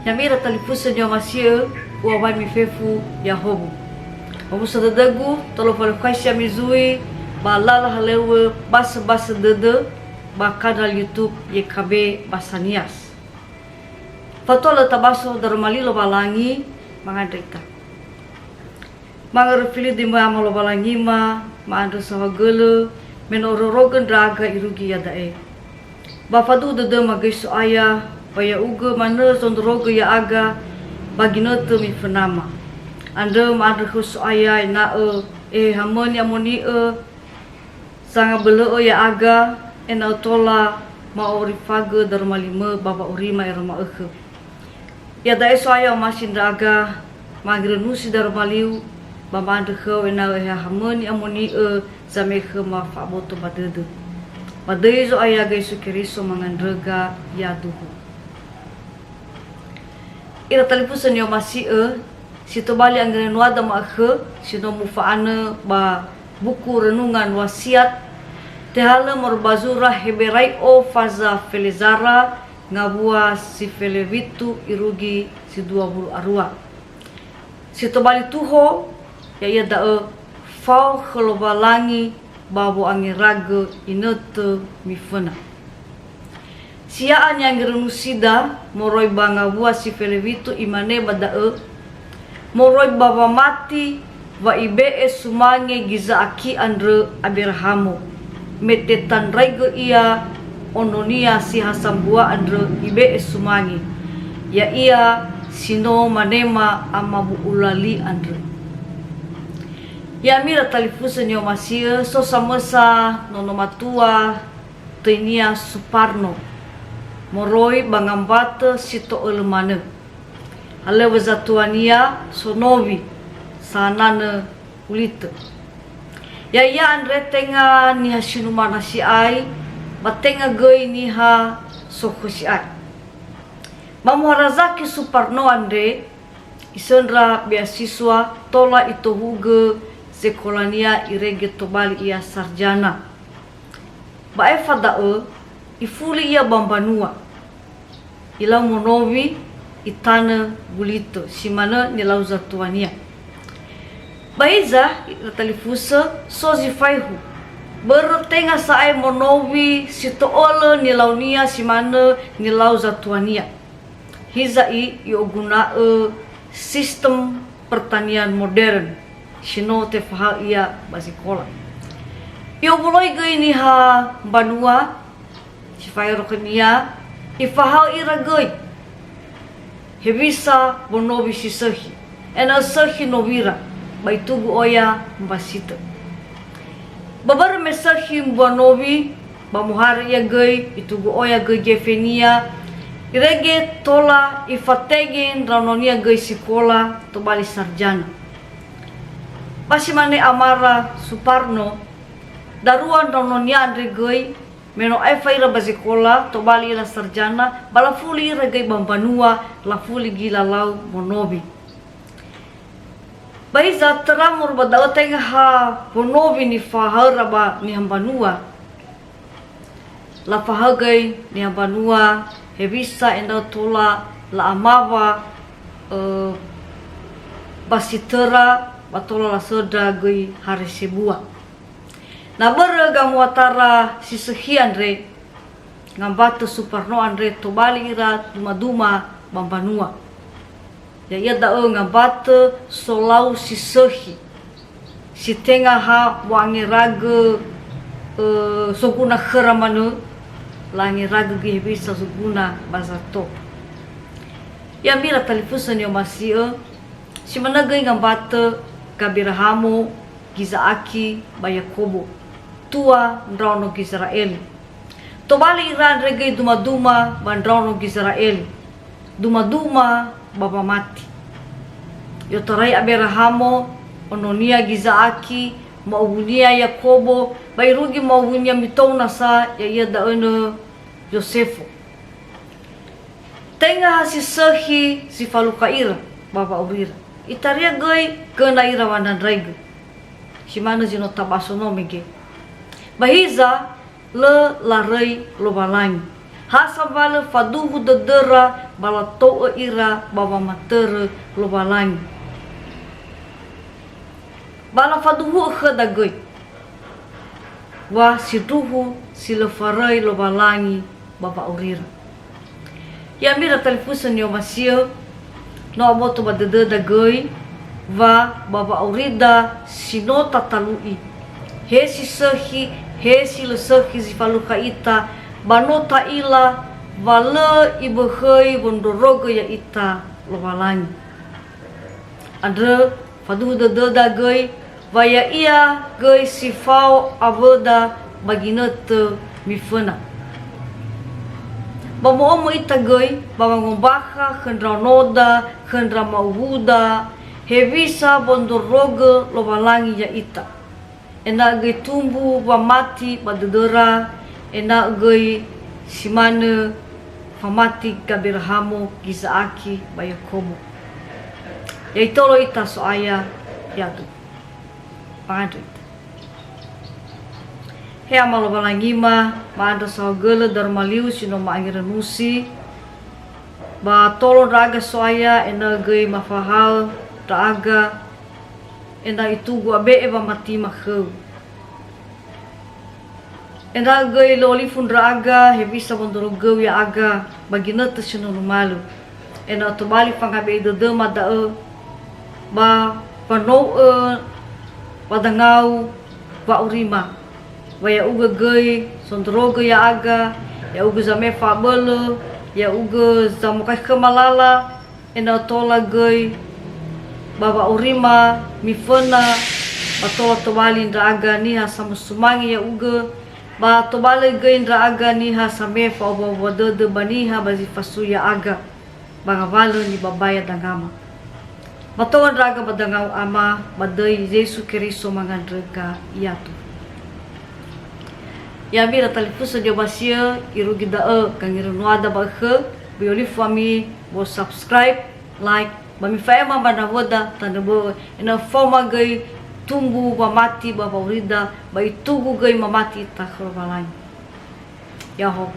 Nyamira talipusa nyo masia uawai mifefu ya hobu. Hobu sadadagu tolo pala kaisya mizui balala halewe basa dede ba kanal YouTube YKB Basanias. Fatola tabaso darmalilo balangi mangadrika. Mangarefili di amalo balangi maandro sawagele menororogan draga irugi yadae. Bafadu dede magaiso ayah baya uga mana sondroga ya aga baginata mi fenama. Anda maandro khusu ayah na hamani amoni sanga belo ya aga ena tola maorifaga darmalima baba urima irma ya dae soaya masin raga magrenusi darmaliu baba anda kau ena hamani amoni zame ma faboto badede badai zo aya gaisu kiriso mangandraga ya duhu ira talipusan yo masih sito bali anggere nuada ma sino mufaana ba buku renungan wasiat tehala morbazura heberai o faza felizara ngabua si felevitu irugi si 20 arua sito bali tuho ya ia da fau kholobalangi babo angiraga inete mifena siaan yang gerenusida moroi banga bua si felevitu imane bada moroi baba mati wa ibe sumange giza aki andre abirhamu metetan raigo ia ononia si hasambua andre ibe sumange ya ia sino manema amabu ulali andre ya mira talifusa nyo masia so samasa nono matua tenia Suparno moroi bangambata sito elemane ale wazatuania sonovi sanana ulita ya andre tenga ni hasinumana si ai batenga goi ni ha soko si ai mamuharazaki Suparno andre isendra beasiswa tola itu huge sekolania irege tobali ia sarjana bae fadao ifuli ia bambanua ila monovi itana bulito simana nilau zatuania baiza talifusa sozi faihu bertenga sae monovi sitoolo nilaunia simana nilau zatuania hizai ioguna sistem pertanian modern sino te fahal ia basikola yo mulai gei ni ha banua sifairo kenia ifahal iragoi hebisa bonovi sisahi ena sahi novira baitugu oya mbasita babar mesahi bonovi bamuhar ya gei itugu oya gei gefenia irege tola ifategen ranonia gei sikola to bali sarjana pasimane amara Suparno daruan ranonia andre gei meno efaira bazikola to bali la sarjana bala fuli regai bambanua la fuli gila lau monobi bai zatra mur badao tenga ha monobi ni fahara ba ni hambanua la fahagai ni hambanua hebisa enda tola la amava basitera batola la soda goi hari sebua na berga muatara sisehi andre ngambata Suparno andre tobali ira duma bambanua ya ia da ngambata solau sisehi sitenga ha wangi raga soguna kharamanu langi raga gi bisa soguna bazato ya mira talifusan yo masih simana gai ngambata kabirahamo gizaaki bayakobo tua ndrauno Israel tobali iran regei duma bandrauno Israel duma baba mati yotarai aberahamo ononia gizaaki mauhunia Yakobo bairugi mauhunia mitona sa ya ia daeno Yosefo tenga hasisahi si falukaira baba ubira itaria goi kena irawanan raigu simana zino tabaso no mege bahiza le larai lo balangi Hasabala faduhu dedera bala toa ira bawa matere lobalangi. Bala faduhu khadagoi. Wa siduhu silefarai lobalangi baba urira. Ya mira telefusan yo masio no aboto badede dagoi va baba urida sinota talui. Hesi sehi hesi lesehi zifaluka ita banota ila wala ibehei bondoroga ya ita lobalangi. Andre faduhu dededa gei vaya ia gei sifau aveda baginete mifena. Bamomo ita gei bangombaha khendra noda khendra mauhuda hevisa bondoroga lobalangi ya ita. Ena gei tumbu mati badedera ena gei simane famati kabirhamo gizaaki bayakobo. Ya itolo ita soaya yatu. Pangadrit. He amalo balangima maada sa gele darmaliu sino maangiran musi. Ba tolon raga soaya ena gei mafahal raga ena itu gua be eba mati makheu. Ena gei loli fundra aga hebisa bondoro geu ya aga baginata sino malu. Ena otobali fangabe dede madae ba panou padangau ba urima. Waya uga gei sondroga ya aga ya uga zame fabele ya uga zamukai kemalala ena tola gei baba urima mifena batola tobali indra aga niha sama sumangi ya uga ba tobali gei indra aga niha same fa obodode baniha bazi fasuya aga bangavalo ni babaya dangama batoan raga badangau ama badai Yesu Kristo mangandrega iatu ya mira telefusa dia basia irugi dae kangiru nuada bakhe bioli fami bo subscribe like bami faema bana woda tanebo ina forma gai tumbu mamati baba urida bai tugu gai mamati takhrobalai ya ho